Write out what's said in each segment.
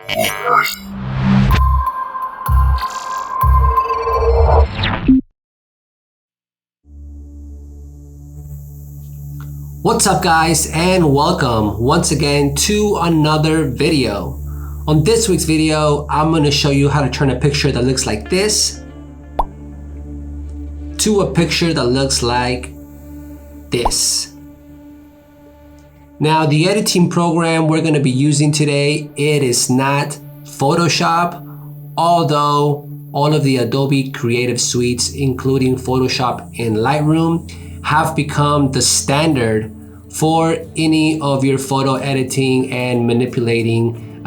What's up guys, and welcome once again to another video. On this week's video, I'm going to show you how to turn a picture that looks like this to a picture that looks like this. Now the editing program we're going to be using today, it is not Photoshop, although all of the Adobe Creative Suites, including Photoshop and Lightroom, have become the standard for any of your photo editing and manipulating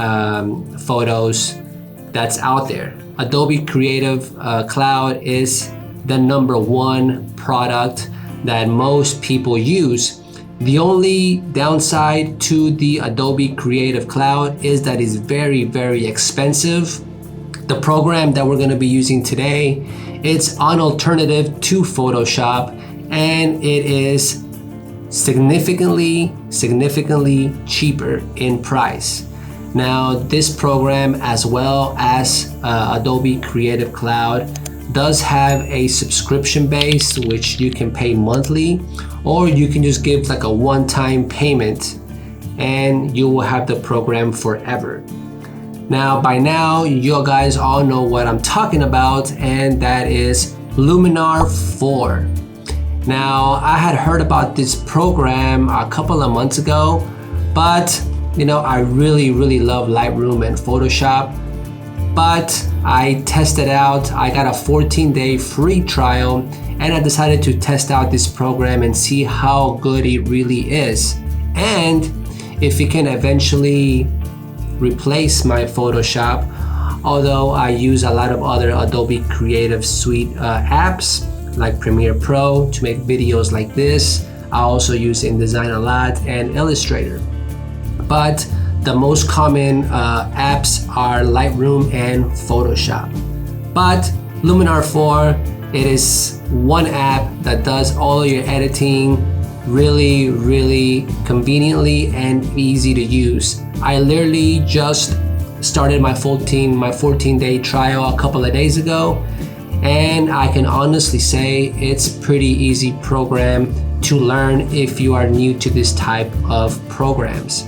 photos that's out there. Adobe Creative Cloud is the #1 product that most people use. The only downside to the Adobe Creative Cloud is that it's very, very expensive. The program that we're going to be using today, it's an alternative to Photoshop, and it is significantly cheaper in price. Now this program, as well as Adobe Creative Cloud, does have a subscription base which you can pay monthly, or you can just give like a one-time payment and you will have the program forever. Now by now you guys all know what I'm talking about, and that is LUMINAR 4. Now I had heard about this program a couple of months ago, but you know, I really love Lightroom and Photoshop, but I tested out. I got a 14-day free trial, and I decided to test out this program and see how good it really is, and if it can eventually replace my Photoshop. Although I use a lot of other Adobe Creative Suite apps like Premiere Pro to make videos like this. I also use InDesign a lot and Illustrator. But the most common apps are Lightroom and Photoshop. But LUMINAR 4, it is one app that does all your editing really conveniently and easy to use. I literally just started my 14-day trial a couple of days ago, and I can honestly say it's pretty easy program to learn if you are new to this type of programs.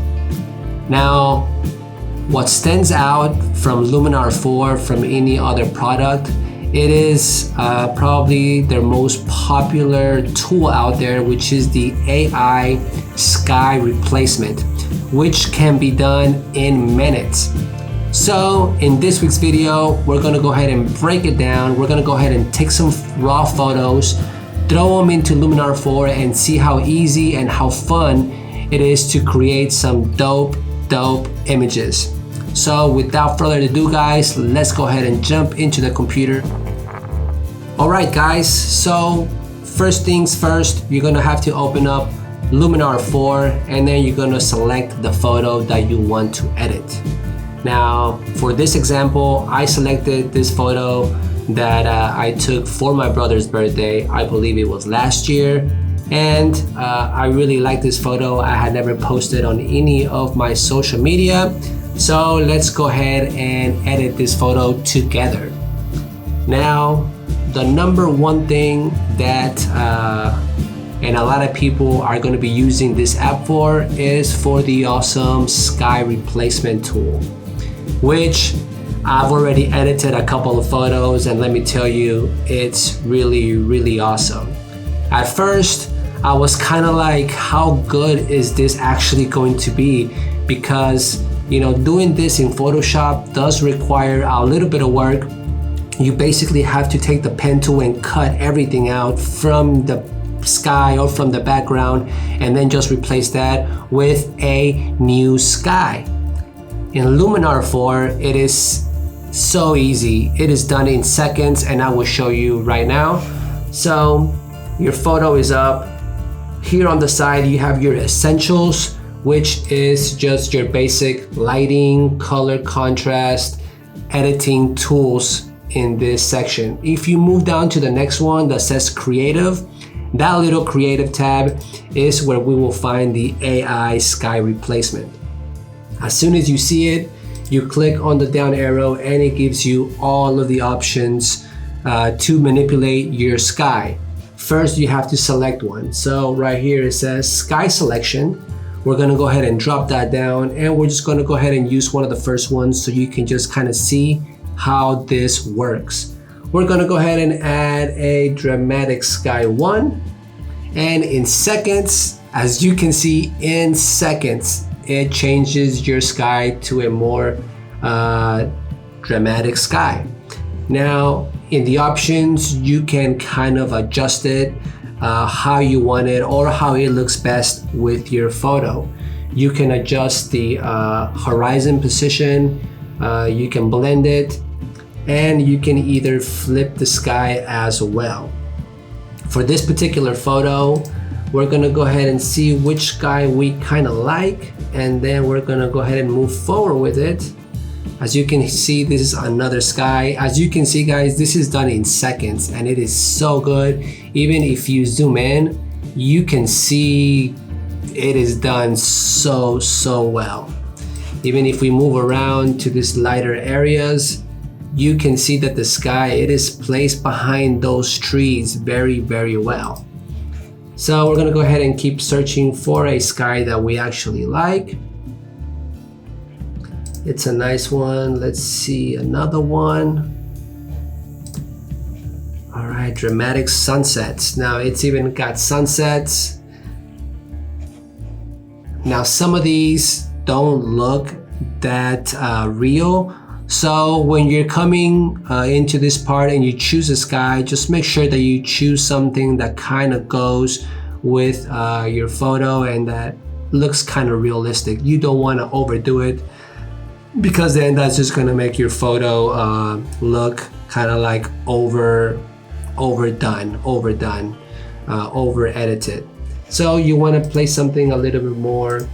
Now, what stands out from LUMINAR 4 from any other product, it is probably their most popular tool out there, which is the AI sky replacement, which can be done in minutes. So in this week's video, we're gonna go ahead and break it down. We're gonna go ahead and take some raw photos, throw them into LUMINAR 4, and see how easy and how fun it is to create some dope images. So without further ado guys, let's go ahead and jump into the computer. Alright guys, so first things first, you're gonna have to open up LUMINAR 4, and then you're gonna select the photo that you want to edit. Now for this example, I selected this photo that I took for my brother's birthday. I believe it was last year, and I really like this photo. I had never posted on any of my social media, so let's go ahead and edit this photo together. Now the #1 thing that and a lot of people are going to be using this app for is for the awesome sky replacement tool, which I've already edited a couple of photos, and let me tell you, it's really awesome. At first I was kind of like, how good is this actually going to be? Because you know, doing this in Photoshop does require a little bit of work. You basically have to take the pen tool and cut everything out from the sky or from the background, and then just replace that with a new sky. In LUMINAR 4, it is so easy. It is done in seconds, and I will show you right now. So your photo is up. Here on the side you have your essentials, which is just your basic lighting, color contrast, editing tools in this section. If you move down to the next one that says creative, that little creative tab is where we will find the AI sky replacement. As soon as you see it, you click on the down arrow and it gives you all of the options to manipulate your sky. First, you have to select one. So right here it says sky selection. We're gonna go ahead and drop that down, and we're just gonna go ahead and use one of the first ones so you can just kind of see how this works. We're gonna go ahead and add a dramatic sky 1. And in seconds, as you can see, in seconds, it changes your sky to a more dramatic sky. Now, in the options, you can kind of adjust it how you want it or how it looks best with your photo. You can adjust the horizon position, you can blend it, and you can either flip the sky as well. For this particular photo, we're gonna go ahead and see which sky we kind of like, and then we're gonna go ahead and move forward with it. As you can see, this is another sky. As you can see, guys, this is done in seconds and it is so good. Even if you zoom in, you can see it is done so well. Even if we move around to these lighter areas, you can see that the sky, it is placed behind those trees very well. So we're gonna go ahead and keep searching for a sky that we actually like. It's a nice one. Let's see another one. All right, dramatic sunsets. Now it's even got sunsets. Now some of these don't look that real. So when you're coming into this part and you choose a sky, just make sure that you choose something that kind of goes with your photo and that looks kind of realistic. You don't want to overdo it, because then that's just gonna make your photo look kind of like overdone, over edited. So you want to place something a little bit more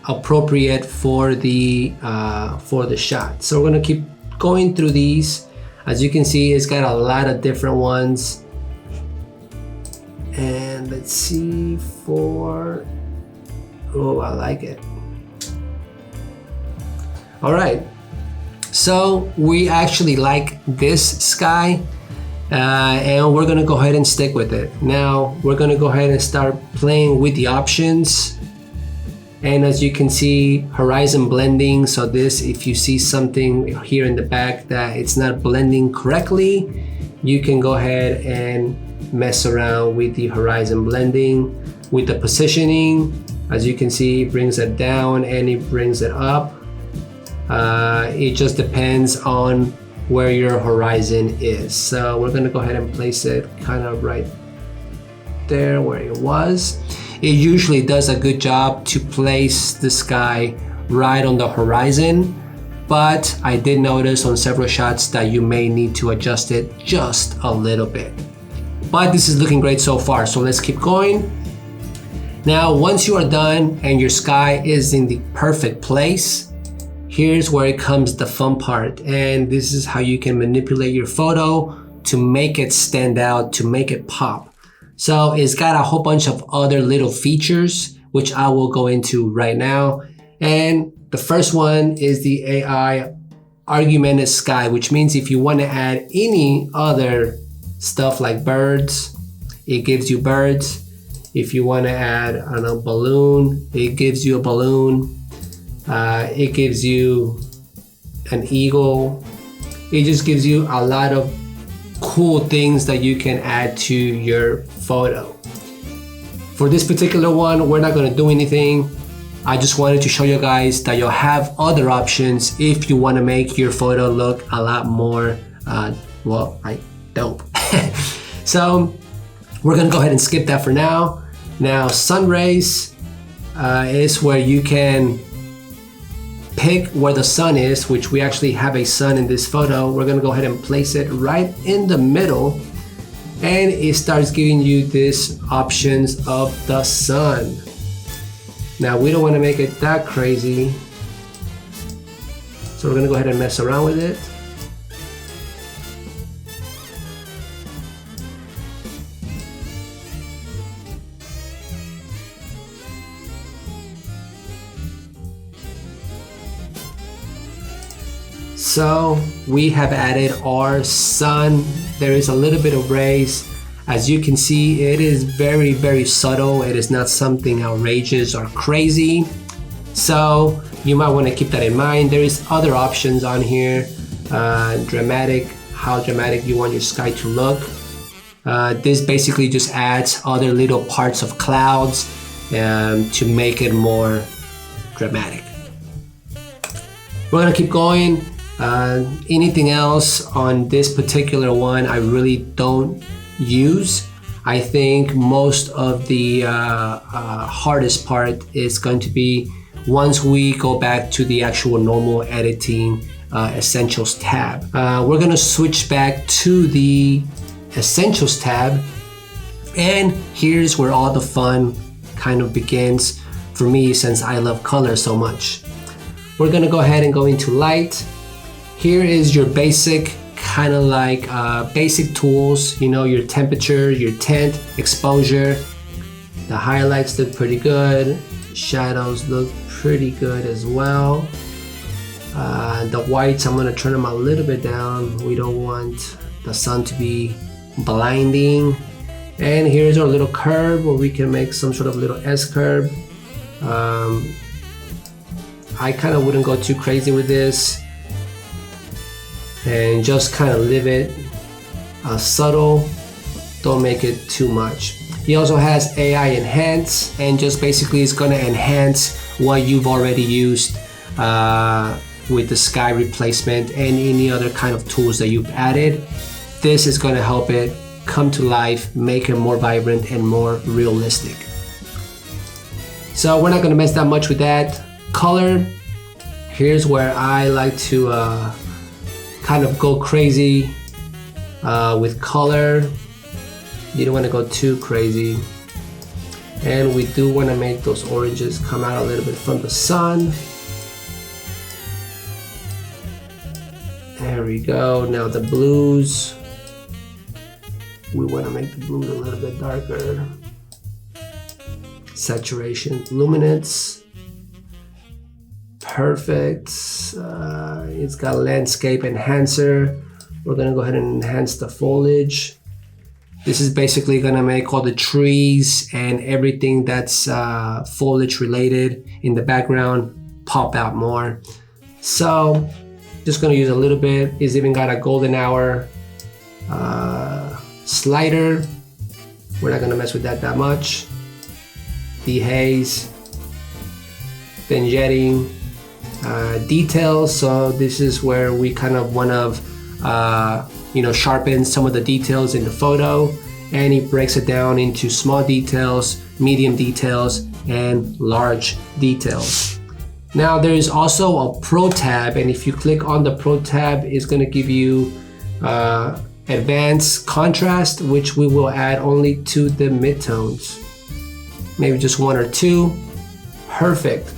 appropriate for the shot. So we're gonna keep going through these. As you can see, it's got a lot of different ones. And let's see for, oh, I like it. All right, so we actually like this sky and we're gonna go ahead and stick with it. Now we're gonna go ahead and start playing with the options. And as you can see, horizon blending. So this, if you see something here in the back that it's not blending correctly, you can go ahead and mess around with the horizon blending. With the positioning, as you can see, it brings it down and it brings it up. It just depends on where your horizon is. So we're gonna go ahead and place it kind of right there where it was. It usually does a good job to place the sky right on the horizon, but I did notice on several shots that you may need to adjust it just a little bit. But this is looking great so far, so let's keep going. Now, once you are done and your sky is in the perfect place, here's where it comes the fun part. And this is how you can manipulate your photo to make it stand out, to make it pop. So it's got a whole bunch of other little features, which I will go into right now. And the first one is the AI augmented sky, which means if you want to add any other stuff like birds, it gives you birds. If you want to add, I don't know, balloon, it gives you a balloon. It gives you an eagle. It just gives you a lot of cool things that you can add to your photo. For this particular one, we're not going to do anything. I just wanted to show you guys that you'll have other options if you want to make your photo look a lot more, dope. So we're going to go ahead and skip that for now. Now, sun rays is where you can pick where the sun is, which we actually have a sun in this photo. We're gonna go ahead and place it right in the middle, and it starts giving you these options of the sun. Now we don't want to make it that crazy, so we're gonna go ahead and mess around with it. So we have added our sun. There is a little bit of rays. As you can see, it is very, very subtle. It is not something outrageous or crazy. So you might want to keep that in mind. There is other options on here. Dramatic, how dramatic you want your sky to look. This basically just adds other little parts of clouds to make it more dramatic. We're gonna keep going. Anything else on this particular one I really don't use. I think most of the hardest part is going to be once we go back to the actual normal editing Essentials tab. We're gonna switch back to the Essentials tab, and here's where all the fun kind of begins for me, since I love color so much. We're gonna go ahead and go into light. Here is your basic, kind of like basic tools, you know, your temperature, your tint, exposure. The highlights look pretty good. Shadows look pretty good as well. The whites, I'm gonna turn them a little bit down. We don't want the sun to be blinding. And here's our little curve where we can make some sort of little S-curve. I kind of wouldn't go too crazy with this, and just kind of leave it subtle. Don't make it too much. He also has AI enhance, and just basically it's going to enhance what you've already used with the sky replacement and any other kind of tools that you've added. This is going to help it come to life, make it more vibrant and more realistic. So we're not going to mess that much with that. Color, here's where I like to kind of go crazy with color. You don't want to go too crazy, and we do want to make those oranges come out a little bit from the sun. There we go. Now the blues, we want to make the blues a little bit darker. Saturation, luminance, perfect. It's got landscape enhancer. We're gonna go ahead and enhance the foliage. This is basically gonna make all the trees and everything that's foliage related in the background pop out more. So just gonna use a little bit. It's even got a golden hour slider. We're not gonna mess with that much. Dehaze, vignetting, details. So this is where we kind of want to sharpen some of the details in the photo, and he breaks it down into small details, medium details, and large details. Now there is also a Pro tab, and if you click on the Pro tab, it's going to give you advanced contrast, which we will add only to the midtones. Maybe just one or two. Perfect.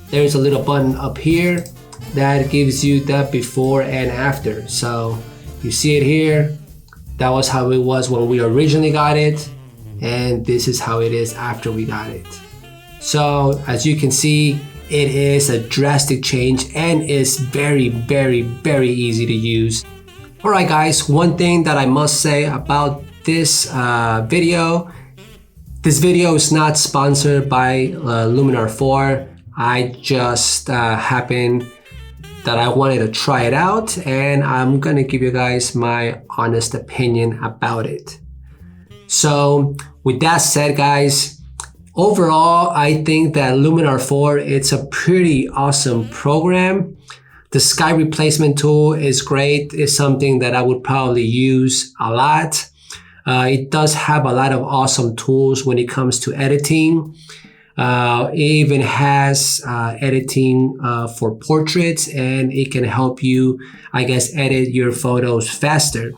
There's a little button up here that gives you the before and after. So you see it here. That was how it was when we originally got it, and this is how it is after we got it. So as you can see, it is a drastic change and is very, very, very easy to use. All right, guys, one thing that I must say about this video. This video is not sponsored by LUMINAR 4. I just happened that I wanted to try it out, and I'm gonna give you guys my honest opinion about it. So with that said, guys, overall, I think that LUMINAR 4, it's a pretty awesome program. The sky replacement tool is great. It's something that I would probably use a lot. It does have a lot of awesome tools when it comes to editing. It even has editing for portraits, and it can help you, I guess, edit your photos faster.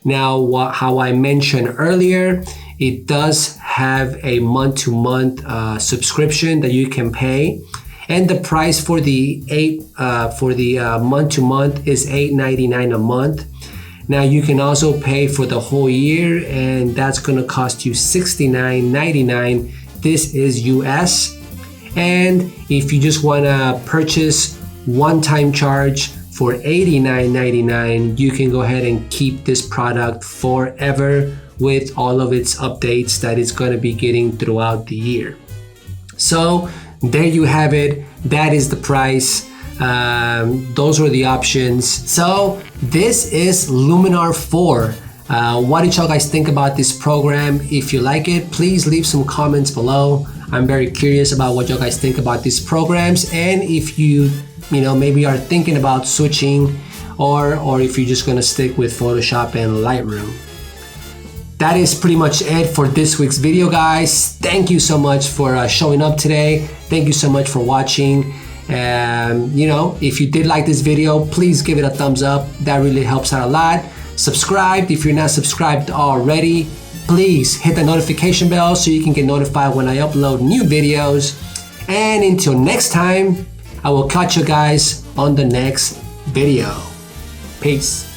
Now, how I mentioned earlier, it does have a month-to-month subscription that you can pay, and the price for the month-to-month is $8.99 a month. Now you can also pay for the whole year, and that's gonna cost you $69.99. This is US. And if you just wanna purchase one-time charge for $89.99, you can go ahead and keep this product forever with all of its updates that it's going to be getting throughout the year. So there you have it. That is the price. Those were the options. So this is LUMINAR 4. What did y'all guys think about this program? If you like it, please leave some comments below. I'm very curious about what y'all guys think about these programs, and if you maybe are thinking about switching, or if you're just gonna stick with Photoshop and Lightroom. That is pretty much it for this week's video, guys. Thank you so much for showing up today. Thank you so much for watching. If you did like this video, please give it a thumbs up. That really helps out a lot. Subscribe if you're not subscribed already. Please hit the notification bell so you can get notified when I upload new videos. And until next time, I will catch you guys on the next video. Peace.